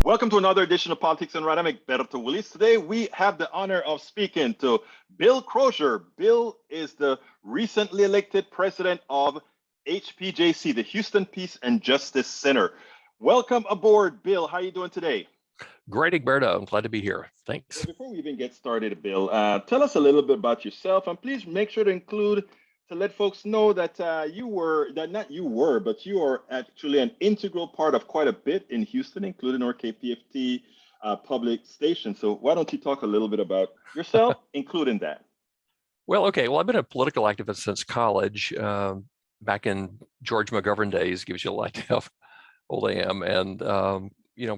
Welcome to another edition of Politics and Right. I'm Egberto Willis. Today we have the honor of speaking to Bill Crosier. Bill is the recently elected president of HPJC, the Houston Peace and Justice Center. Welcome aboard, Bill. How are you doing today? Great, Egberto. I'm glad to be here. Thanks. Well, before we even get started, Bill, tell us a little bit about yourself, and please make sure to let folks know that you are actually an integral part of quite a bit in Houston, including our KPFT public station. So why don't you talk a little bit about yourself, including that? Well, okay. Well, I've been a political activist since college, back in George McGovern days. Gives you a idea how old I am, and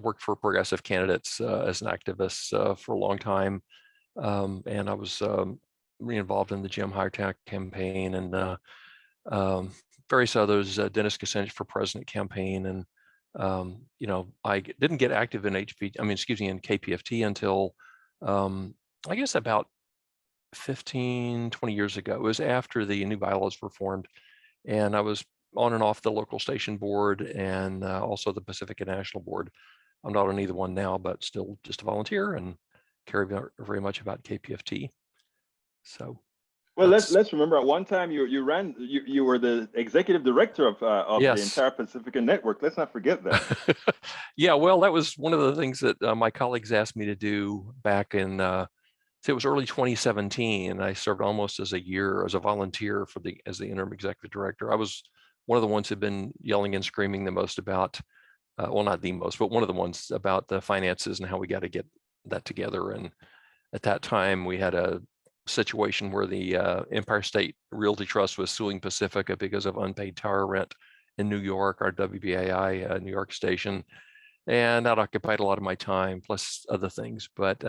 worked for progressive candidates as an activist for a long time, and I was involved in the Jim Hyertak campaign and various others, Dennis Kucinich for president campaign. And, I didn't get active in in KPFT until, I guess about 15, 20 years ago. It was after the new bylaws were formed, and I was on and off the local station board and also the Pacifica National Board. I'm not on either one now, but still just a volunteer and care very much about KPFT. So, well, let's remember at one time you were the executive director of yes, the entire Pacifica network. Let's not forget that. Yeah, well, that was one of the things that my colleagues asked me to do back in it was early 2017, and I served almost as a year as a volunteer as the interim executive director. I was one of the ones who'd been yelling and screaming the most about, well, not the most, but one of the ones about the finances and how we got to get that together. And at that time, we had a situation where the Empire State Realty Trust was suing Pacifica because of unpaid tower rent in New York, our WBAI New York station, and that occupied a lot of my time, plus other things. But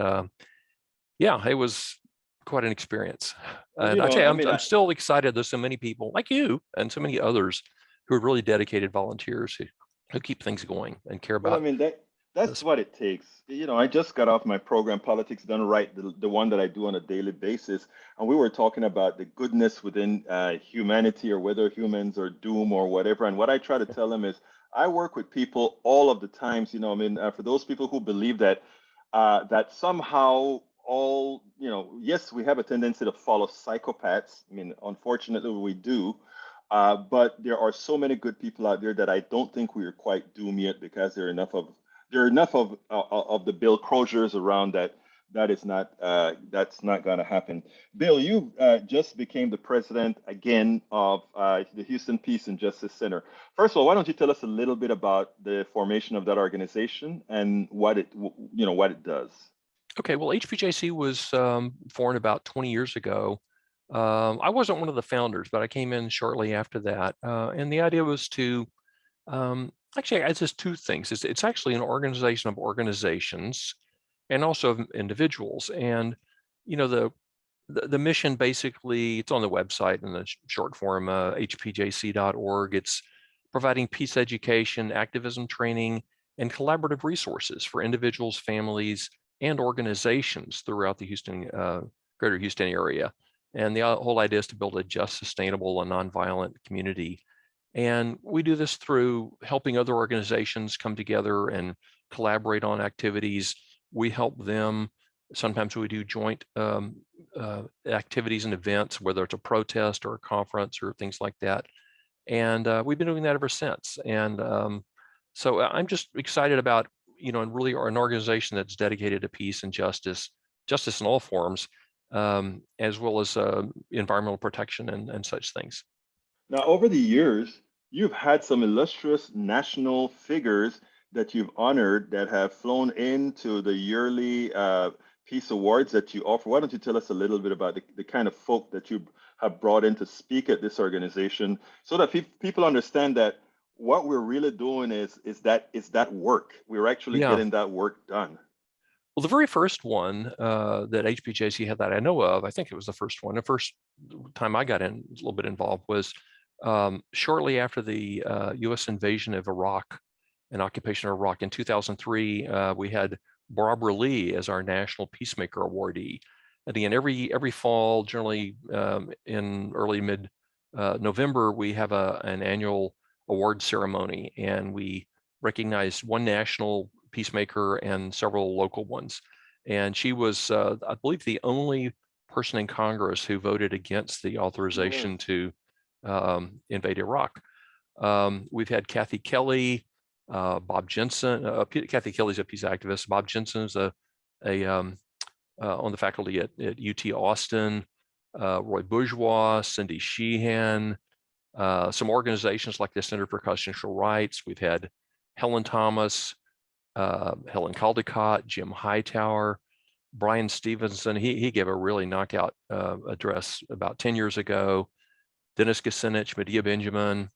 yeah, it was quite an experience. And I'm still excited. There's so many people like you and so many others who are really dedicated volunteers who keep things going and care about. Well, that's what it takes. I just got off my program, Politics Done Right, the one that I do on a daily basis. And we were talking about the goodness within humanity, or whether humans are doomed or whatever. And what I try to tell them is I work with people all of the times, for those people who believe that that somehow yes, we have a tendency to follow psychopaths. Unfortunately, we do. But there are so many good people out there that I don't think we are quite doomed yet, because there are enough of the Bill Crosiers around that's not going to happen. Bill, you just became the president again of the Houston Peace and Justice Center. First of all, why don't you tell us a little bit about the formation of that organization and what it does? Okay, well, HPJC was formed about 20 years ago. I wasn't one of the founders, but I came in shortly after that. And the idea was to, actually, it's just two things. It's actually an organization of organizations and also of individuals. And, the mission basically, it's on the website in the short form, hpjc.org. It's providing peace education, activism training, and collaborative resources for individuals, families, and organizations throughout the greater Houston area. And the whole idea is to build a just, sustainable, and nonviolent community. And we do this through helping other organizations come together and collaborate on activities. We help them. Sometimes we do joint activities and events, whether it's a protest or a conference or things like that. And we've been doing that ever since. And so I'm just excited about, and really are an organization that's dedicated to peace and justice in all forms, as well as environmental protection and such things. Now, over the years, you've had some illustrious national figures that you've honored that have flown into the yearly Peace Awards that you offer. Why don't you tell us a little bit about the kind of folk that you have brought in to speak at this organization, so that people understand that what we're really doing is that work. We're actually getting that work done. Well, the very first one that HPJC had that I know of, I think it was the first one. The first time I got a little bit involved was shortly after the U.S. invasion of Iraq and occupation of Iraq in 2003. We had Barbara Lee as our National Peacemaker Awardee. And again, every fall, generally in early mid-November, we have an annual award ceremony, and we recognize one national peacemaker and several local ones. And she was, I believe, the only person in Congress who voted against the Yes. authorization to invade Iraq. We've had Kathy Kelly, Bob Jensen. Kathy Kelly's a peace activist. Bob Jensen's on the faculty at UT Austin. Roy Bourgeois, Cindy Sheehan, some organizations like the Center for Constitutional Rights. We've had Helen Thomas, Helen Caldicott, Jim Hightower, Brian Stevenson. He gave a really knockout address about 10 years ago. Dennis Kucinich, Medea Benjamin,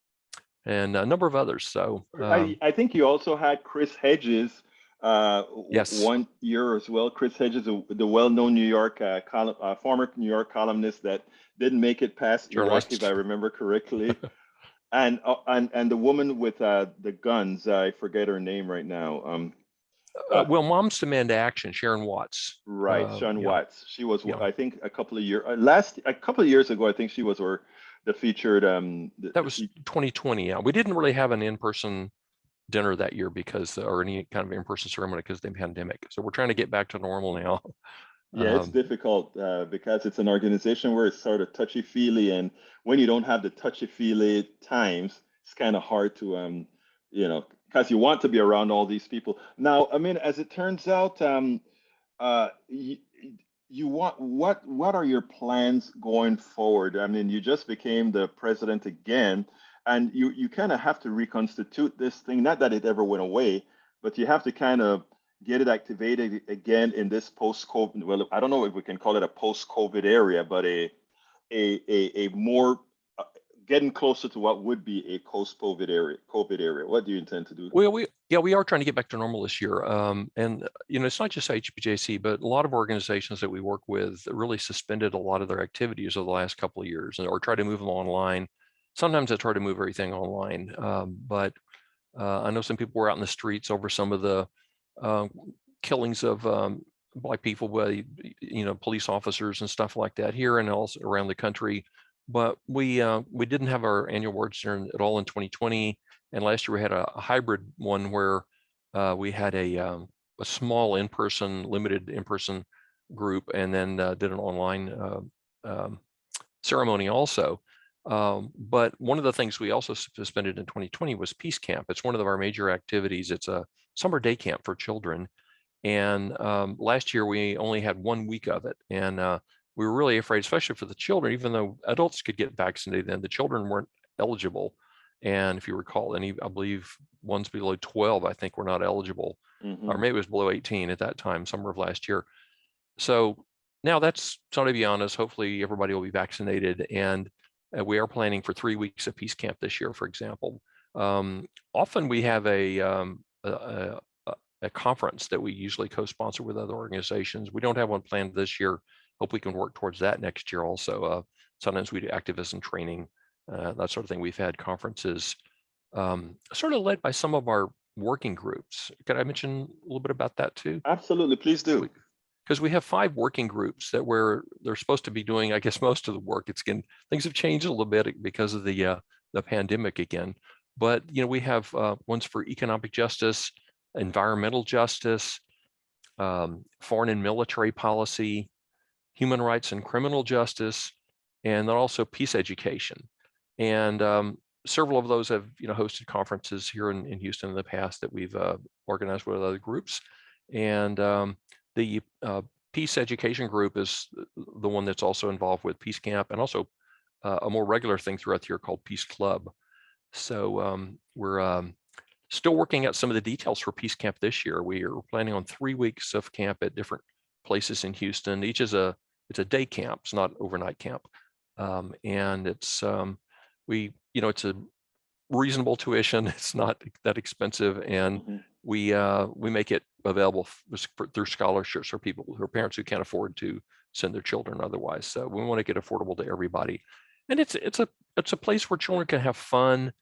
and a number of others. So I think you also had Chris Hedges yes, 1 year as well. Chris Hedges, the well-known New York former New York columnist that didn't make it past Iraq, if I journalist. remember correctly. And the woman with the guns, I forget her name right now. Uh, Well, Moms Demand Action, Sharon Watts. right, Sean Yeah, Watts. She was, yeah. I think, a couple of years ago. I think she was the featured That was 2020. Yeah, we didn't really have an in-person dinner that year because, or any kind of in-person ceremony because of the pandemic. So we're trying to get back to normal now. Yeah, it's difficult because it's an organization where it's sort of touchy-feely, and when you don't have the touchy-feely times, it's kind of hard to, because you want to be around all these people. Now, I mean, as it turns out, you, you want what are your plans going forward? I mean, you just became the president again, and you kind of have to reconstitute this thing. Not that it ever went away, but you have to kind of get it activated again in this post-COVID. Well, I don't know if we can call it a post-COVID area, but a more getting closer to what would be a post-COVID area. COVID area. What do you intend to do? Well, we are trying to get back to normal this year. And it's not just HPJC, but a lot of organizations that we work with really suspended a lot of their activities over the last couple of years, or try to move them online. Sometimes I try to move everything online, but I know some people were out in the streets over some of the killings of Black people by police officers and stuff like that here and also around the country. But we didn't have our annual Words Dinner at all in 2020, and last year we had a hybrid one where we had a small limited in-person group, and then did an online ceremony also. But one of the things we also suspended in 2020 was Peace Camp. It's one of our major activities. It's a summer day camp for children. And last year we only had 1 week of it. And we were really afraid, especially for the children, even though adults could get vaccinated, then the children weren't eligible. And if you recall, I believe ones below 12, I think, were not eligible, or maybe it was below 18 at that time, summer of last year. So now that's, so to be honest, hopefully everybody will be vaccinated, and we are planning for 3 weeks of Peace Camp this year, for example. Often we have a conference that we usually co-sponsor with other organizations. We don't have one planned this year. Hope we can work towards that next year also. Sometimes we do activism training, that sort of thing. We've had conferences sort of led by some of our working groups. Could I mention a little bit about that too? Absolutely, please do. Because we have 5 working groups that where they're supposed to be doing, I guess, most of the work. Things have changed a little bit because of the pandemic again. But we have ones for economic justice, environmental justice, foreign and military policy, human rights and criminal justice, and then also peace education. And several of those have hosted conferences here in Houston in the past that we've organized with other groups. And the Peace Education Group is the one that's also involved with Peace Camp, and also a more regular thing throughout the year called Peace Club. So we're still working out some of the details for Peace Camp this year. We are planning on 3 weeks of camp at different places in Houston. Each is it's a day camp, it's not overnight camp, and it's it's a reasonable tuition. It's not that expensive, and we make it available through scholarships for people who are parents who can't afford to send their children otherwise. So we want to get affordable to everybody, and it's a place where children can have fun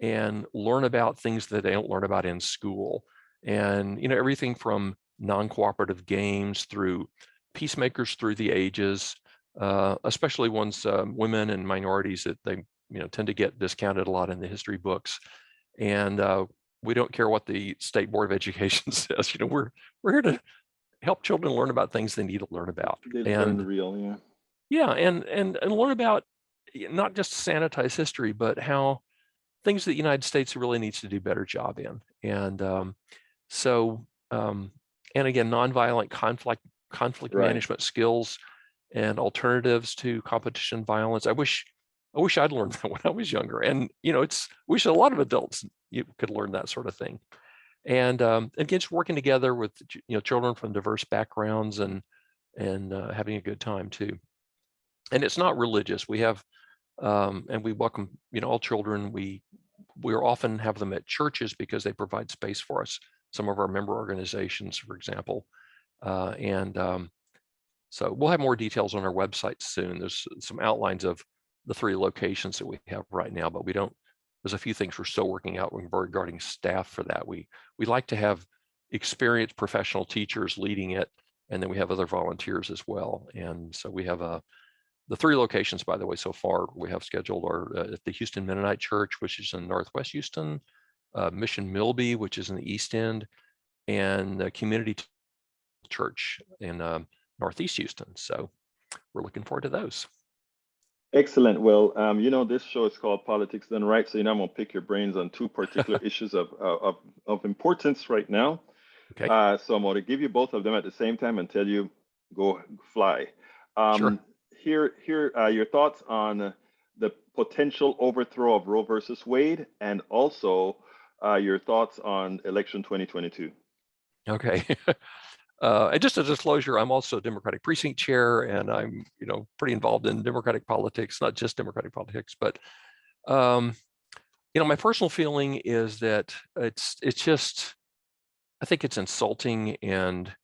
and learn about things that they don't learn about in school, and everything from non-cooperative games through peacemakers through the ages, especially ones women and minorities that they tend to get discounted a lot in the history books. And we don't care what the State Board of Education says. We're here to help children learn about things they need to learn about. They learn And real, yeah. yeah, and learn about not just sanitized history, but how things that the United States really needs to do a better job in. And so, and again, nonviolent conflict Right. management skills and alternatives to competition violence. I wish I'd learned that when I was younger. And I wish a lot of adults could learn that sort of thing. And again, just working together with children from diverse backgrounds and having a good time too. And it's not religious. We have and we welcome all children. We often have them at churches because they provide space for us. Some of our member organizations, for example, and so we'll have more details on our website soon. There's some outlines of the 3 locations that we have right now, but there's a few things we're still working out regarding staff for that. We like to have experienced professional teachers leading it, and then we have other volunteers as well. And so we have the 3 locations, by the way, so far we have scheduled are at the Houston Mennonite Church, which is in Northwest Houston, Mission Milby, which is in the East End, and the Community Church in Northeast Houston. So we're looking forward to those. Excellent. Well, this show is called Politics Done Right, so I'm gonna pick your brains on 2 particular issues of importance right now. Okay. So I'm going to give you both of them at the same time and tell you go fly. Sure. Here your thoughts on the potential overthrow of Roe versus Wade, and also your thoughts on election 2022. Okay. And just a disclosure, I'm also Democratic precinct chair, and I'm pretty involved in Democratic politics, not just Democratic politics, but my personal feeling is that it's just, I think it's insulting, and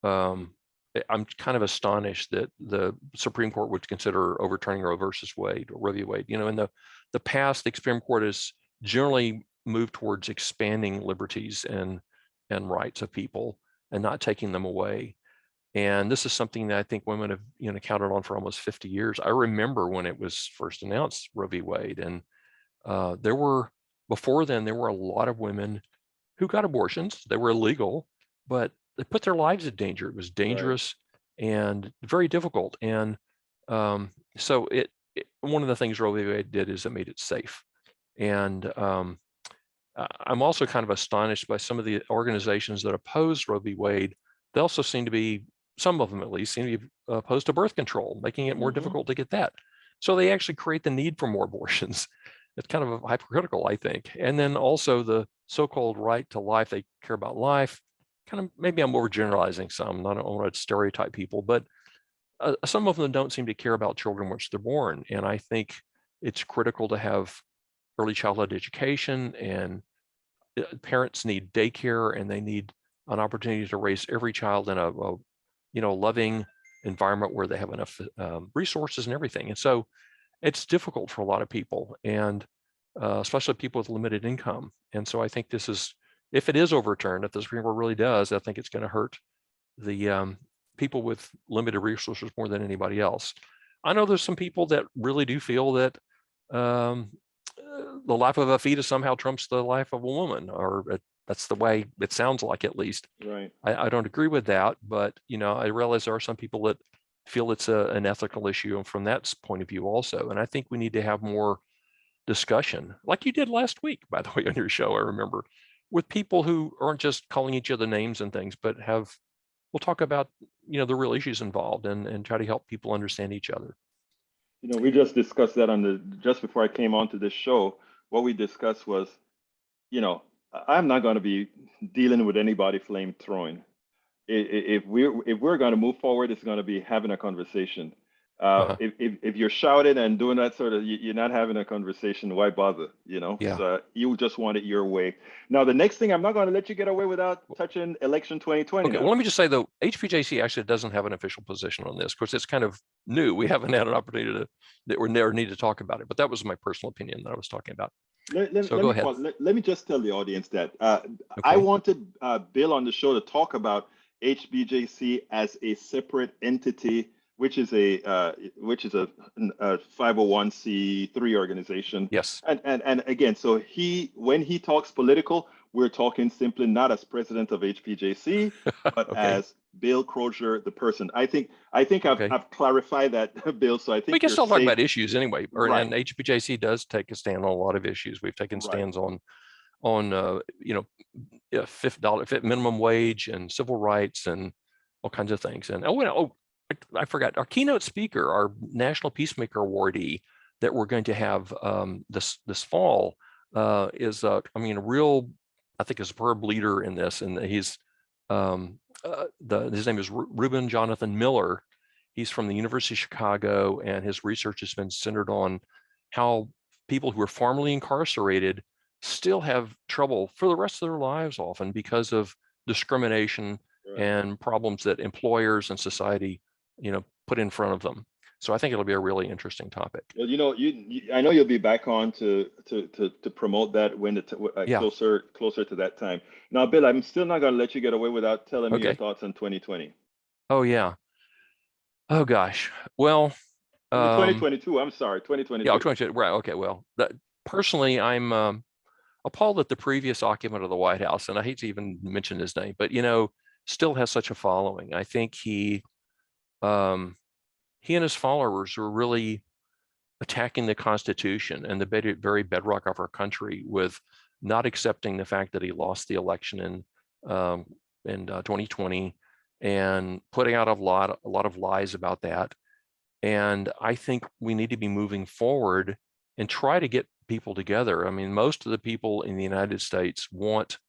I'm kind of astonished that the Supreme Court would consider overturning Roe versus Wade, or Roe v. Wade. In the past, the Supreme Court has generally moved towards expanding liberties and rights of people and not taking them away. And this is something that I think women have counted on for almost 50 years. I remember when it was first announced, Roe v. Wade, and before then there were a lot of women who got abortions. They were illegal, but they put their lives in danger. It was dangerous and very difficult. And so one of the things Roe v. Wade did is it made it safe. And I'm also kind of astonished by some of the organizations that oppose Roe v. Wade. They also seem to be, some of them at least, seem to be opposed to birth control, making it more difficult to get that. So they actually create the need for more abortions. It's kind of hypocritical, I think. And then also the so-called right to life, they care about life. Kind of, maybe I'm overgeneralizing some, I don't want to stereotype people, but some of them don't seem to care about children once they're born. And I think it's critical to have early childhood education, and parents need daycare, and they need an opportunity to raise every child in a loving environment where they have enough resources and everything. And so it's difficult for a lot of people, and especially people with limited income. And so I think this is, if it is overturned, if the Supreme Court really does, I think it's going to hurt the people with limited resources more than anybody else. I know there's some people that really do feel that the life of a fetus somehow trumps the life of a woman, or that's the way it sounds like, at least. Right. I don't agree with that, but I realize there are some people that feel it's an ethical issue from that point of view also. And I think we need to have more discussion, like you did last week, by the way, on your show, I remember, with people who aren't just calling each other names and things, but we'll talk about the real issues involved, and try to help people understand each other. We just discussed that just before I came onto this show. What we discussed was, I'm not going to be dealing with anybody flame throwing. If we're going to move forward, it's going to be having a conversation. If you're shouting and doing that sort of, you're not having a conversation. Why bother? Yeah. So you just want it your way. Now, the next thing, I'm not going to let you get away without touching election 2020. Okay. Well, let me just say though, HPJC actually doesn't have an official position on this. Of course, it's kind of new. We haven't had an opportunity that we never need to talk about it. But that was my personal opinion that I was talking about. Go ahead. Let me just tell the audience that I wanted Bill on the show to talk about HBJC as a separate entity, which is a 501c3 organization. Yes. And again, so when he talks political, we're talking simply not as president of HPJC, but Okay. as Bill Crosier, the person. I think Okay. I've clarified that, Bill. So I We think can you're still talk safe. about issues anyway, Right, and HPJC does take a stand on a lot of issues. We've taken right. stands on $5 minimum wage and civil rights and all kinds of things. And I forgot our keynote speaker, our National Peacemaker awardee that we're going to have this fall is a real, I think, a superb leader in this, and he's his name is Reuben Jonathan Miller. He's from the University of Chicago, and his research has been centered on how people who are formerly incarcerated still have trouble for the rest of their lives, often because of discrimination Right. and problems that employers and society, put in front of them. So I think it'll be a really interesting topic. Well, I know you'll be back on to promote that when Yeah. closer to that time. Now, Bill, I'm still not going to let you get away without telling me your Okay. thoughts on 2020. Oh yeah. Oh gosh. Well, I mean, 2022. I'm sorry, yeah, 2022. 2022. Right. Okay. Well, personally, I'm appalled at the previous occupant of the White House, and I hate to even mention his name, but still has such a following. I think he and his followers were really attacking the Constitution and the very bedrock of our country with not accepting the fact that he lost the election in 2020 and putting out a lot of lies about that. And I think we need to be moving forward and try to get people together. I mean, most of the people in the United States want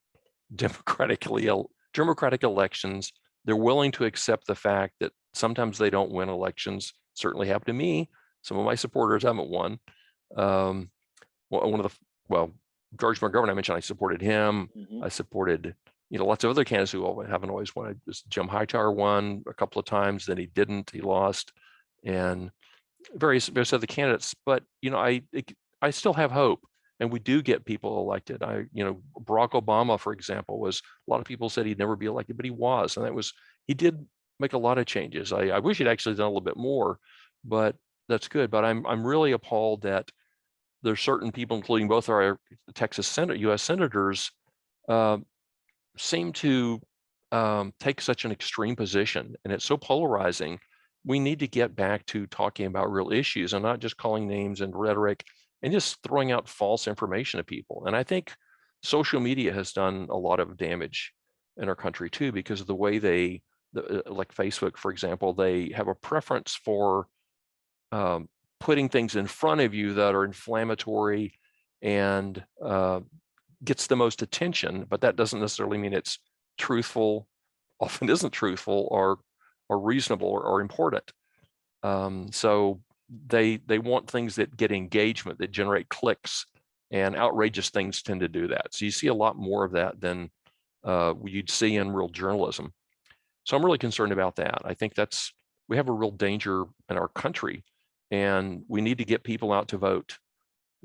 democratic elections. They're willing to accept the fact that sometimes they don't win elections. Certainly happened to me. Some of my supporters haven't won. One of the, George McGovern, I mentioned, I supported him. Hmm. I supported, lots of other candidates who haven't always won. Jim Hightower won a couple of times, then he didn't, he lost, and various other candidates. But I still have hope, and we do get people elected. Barack Obama, for example, a lot of people said he'd never be elected, but he was, and he did make a lot of changes. I wish he'd actually done a little bit more, but that's good. But I'm really appalled that there's certain people, including both our U.S. senators, seem to take such an extreme position, and it's so polarizing. We need to get back to talking about real issues and not just calling names and rhetoric and just throwing out false information to people. And I think social media has done a lot of damage in our country too, because of the way like Facebook, for example, they have a preference for putting things in front of you that are inflammatory and gets the most attention, but that doesn't necessarily mean it's truthful. Often isn't truthful or reasonable or important. So they want things that get engagement, that generate clicks, and outrageous things tend to do that. So you see a lot more of that than you'd see in real journalism. So I'm really concerned about that. I think we have a real danger in our country, and we need to get people out to vote,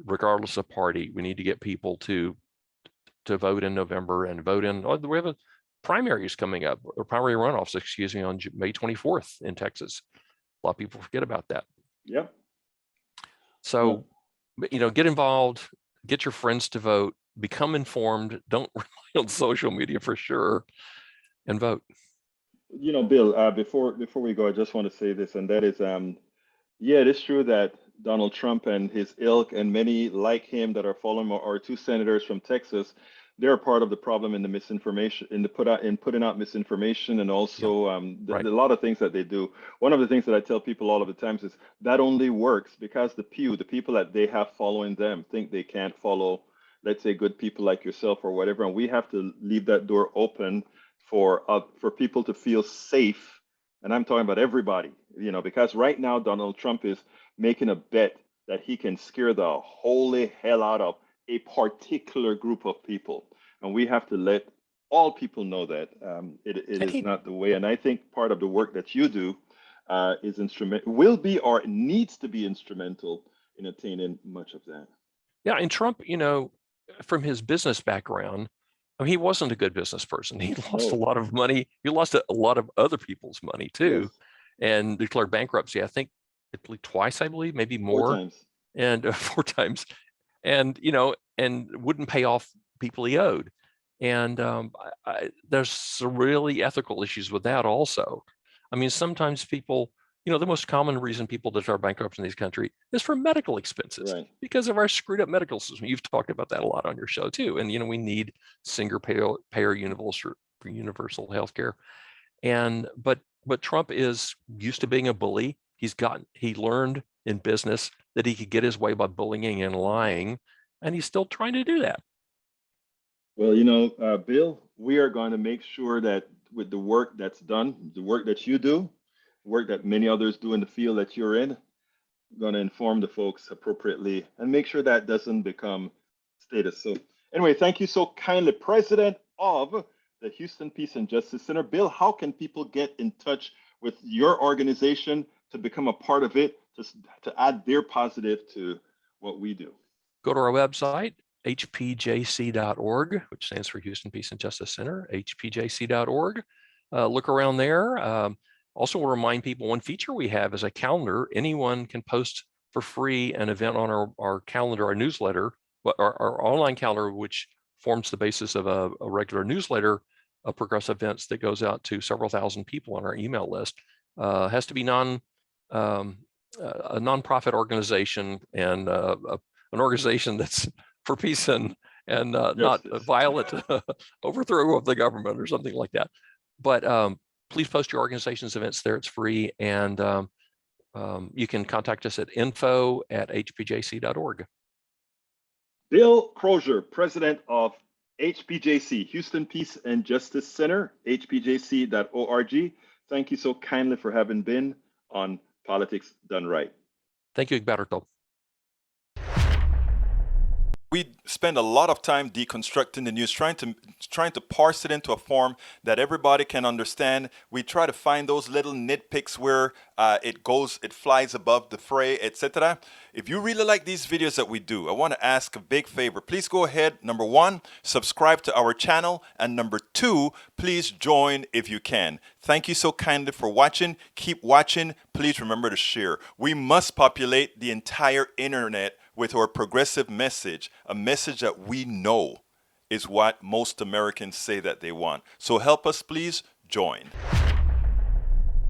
regardless of party. We need to get people to vote in November and vote in. We have primaries coming up, or primary runoffs, excuse me, on May 24th in Texas. A lot of people forget about that. Yep. So, get involved, get your friends to vote, become informed. Don't rely on social media for sure, and vote. Bill, before we go, I just want to say this, and that is, yeah, it is true that Donald Trump and his ilk and many like him that are following our two senators from Texas, they're part of the problem in the misinformation, in putting out misinformation, and also Right. a lot of things that they do. One of the things that I tell people all of the times is that only works because the people that they have following them think they can't follow, let's say, good people like yourself or whatever, and we have to leave that door open for people to feel safe. And I'm talking about everybody, because right now Donald Trump is making a bet that he can scare the holy hell out of a particular group of people. And we have to let all people know that it is not the way. And I think part of the work that you do will be or needs to be instrumental in attaining much of that. Yeah, and Trump, from his business background, he wasn't a good business person. He lost a lot of money. He lost a lot of other people's money too, Yes. and declared bankruptcy. I think twice, I believe, maybe more. 4 times. And 4 times, and and wouldn't pay off people he owed. And there's some really ethical issues with that also. I mean, sometimes people, the most common reason people declare bankruptcy in this country is for medical expenses Right. because of our screwed up medical system. You've talked about that a lot on your show too. And, we need single payer universal health care. But Trump is used to being a bully. He learned in business that he could get his way by bullying and lying, and he's still trying to do that. Well, Bill, we are going to make sure that with the work that's done, the work that you do, work that many others do in the field that you're in, going to inform the folks appropriately and make sure that doesn't become status. So anyway, thank you so kindly, President of the Houston Peace and Justice Center. Bill, how can people get in touch with your organization to become a part of it, to add their positive to what we do? Go to our website, hpjc.org, which stands for Houston Peace and Justice Center, hpjc.org. Look around there. Also, we'll remind people one feature we have is a calendar. Anyone can post for free an event on our calendar, our newsletter, our online calendar, which forms the basis of a regular newsletter of progressive events that goes out to several thousand people on our email list. Has to be a nonprofit organization and an organization that's for peace and not a violent overthrow of the government or something like that. But please post your organization's events there. It's free. And you can contact us at info@hpjc.org. Bill Crosier, president of HPJC, Houston Peace and Justice Center, hpjc.org. Thank you so kindly for having been on Politics Done Right. Thank you, Egberto. We spend a lot of time deconstructing the news, trying to parse it into a form that everybody can understand. We try to find those little nitpicks where it flies above the fray, etc. If you really like these videos that we do, I want to ask a big favor. Please go ahead, number one, subscribe to our channel, and number two, please join if you can. Thank you so kindly for watching. Keep watching. Please remember to share. We must populate the entire internet with our progressive message, a message that we know is what most Americans say that they want. So help us, please join.